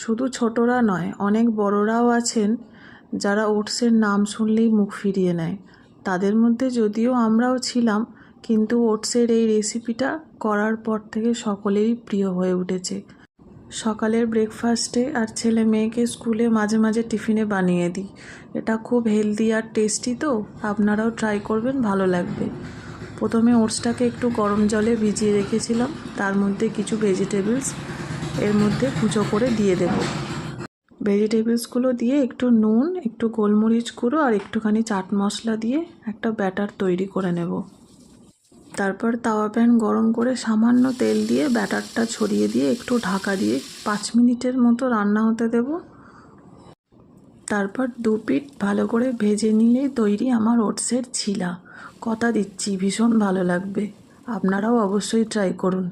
শুধু ছোটরা নয়, অনেক বড়রাও আছেন যারা ওটসের নাম শুনলেই মুখ ফিরিয়ে নেয়। তাদের মধ্যে যদিও আমরাও ছিলাম, কিন্তু ওটসের এই রেসিপিটা করার পর থেকে সকলেরই প্রিয় হয়ে উঠেছে। সকালের ব্রেকফাস্টে আর ছেলে মেয়েকে স্কুলে মাঝে মাঝে টিফিনে বানিয়ে দিই। এটা খুব হেলদি আর টেস্টি, তো আপনারাও ট্রাই করবেন, ভালো লাগবে। প্রথমে ওটসটাকে একটু গরম জলে ভিজিয়ে রেখেছিলাম, তার মধ্যে কিছু ভেজিটেবলস এর মধ্যে কুচো করে দিয়ে দেব। ভেজিটেবলসগুলো দিয়ে একটু নুন, একটু গোলমরিচ গুঁড়ো আর একটুখানি চাট মশলা দিয়ে একটা ব্যাটার তৈরি করে নেব। তারপর তাওয়া প্যান গরম করে সামান্য তেল দিয়ে ব্যাটারটা ছড়িয়ে দিয়ে একটু ঢাকা দিয়ে 5 মিনিটের মতো রান্না হতে দেব। তারপর 2 পিঠ ভালো করে ভেজে নিলেই তৈরি আমার ওটসের ছিলা। কথা দিচ্ছি ভীষণ ভালো লাগবে, আপনারাও অবশ্যই ট্রাই করুন।